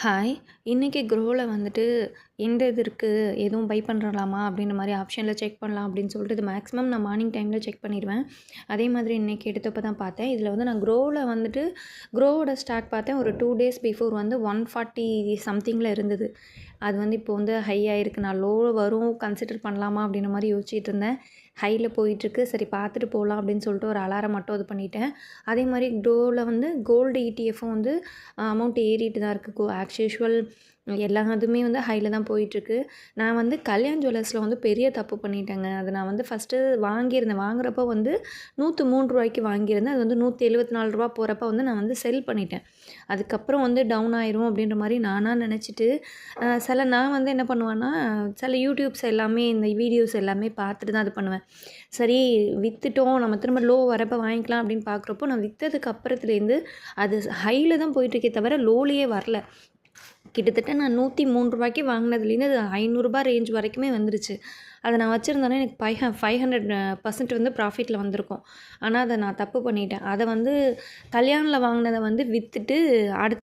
Hi! இன்னைக்கு க்ரோல வந்துட்டு எந்த இது இருக்கு, எதுவும் பை பண்ணலாமா அப்படின்ற மாரி ஆப்ஷன்ல செக் பண்ணலாம் அப்படின்னு சொல்லிட்டு இது மேக்ஸிமம் நான் மார்னிங் டைம்ல செக் பண்ணிருவேன். அதே மாதிரி இன்னைக்கு எடுத்தப்ப தான் பார்த்தேன். இதில வந்து நான் க்ரோல வந்துட்டு க்ரோவோட ஸ்டாக் பார்த்தேன். ஒரு 2 டேஸ் பிஃபோர் வந்து 140 சம்திங்கில இருந்தது. அது வந்து இப்போ வந்து ஹை ஆயிருக்கு. நான் லோ வரும் கன்சிடர் பண்ணலாமா அப்படின்ற மாரி யோசிச்சுட்டு இருந்தேன். ஹைல போயிட்டுருக்கு. சரி பார்த்துட்டு போலாம் அப்படின்னு சொல்லிட்டு ஒரு அலாரம் மட்டும் இது பண்ணிட்டேன். அதே மாரி க்ரோல வந்து கோல்டு இடிஎஃப்பும் வந்து அமௌண்ட் ஏறிட்டு தான் இருக்கு. ஆஸ் யூசுவல் எல்லா இதுவுமே வந்து ஹைல தான் போயிட்டுருக்கு. நான் வந்து கல்யாண் ஜுவல்லர்ஸ்ல வந்து பெரிய தப்பு பண்ணிட்டேங்க. அது நான் வந்து ஃபஸ்ட்டு வாங்கியிருந்தேன். வாங்குறப்போ வந்து ரூ. 103க்கு வாங்கியிருந்தேன். அது வந்து ரூ. 174 போறப்ப வந்து நான் வந்து செல் பண்ணிட்டேன். அதுக்கப்புறம் வந்து டவுன் ஆயிரும் அப்படின்ற மாரி நானா நெனச்சுட்டு, நான் வந்து என்ன பண்ணுவேன்னா, சில யூடியூப்ஸ் எல்லாமே இந்த வீடியோஸ் எல்லாமே பார்த்துட்டு தான் இது பண்ணுவேன். சரி வித்துட்டோம், நம்ம திரும்ப லோ வரப்ப வாங்கிக்கலாம் அப்படின்னு பார்க்குறப்போ, நான் வித்ததுக்கு அப்புறத்துலேருந்து அது ஹைல தான் போயிட்டுருக்கே தவிர லோலயே வரல. கிட்டத்தட்ட நான் ரூ. 103க்கு வாங்கினதுலேருந்து அது ரூ. 500 ரேஞ்ச் வரைக்குமே வந்துருச்சு. அத நான் வச்சிருந்தேன்னா எனக்கு 500% வந்து ப்ராஃபிட்ல வந்திருக்கும். ஆனா, அத நான் தப்பு பண்ணிட்டேன். அத வந்து கல்யாண்ல வாங்கினத வந்து வித்துட்டு அடுத்து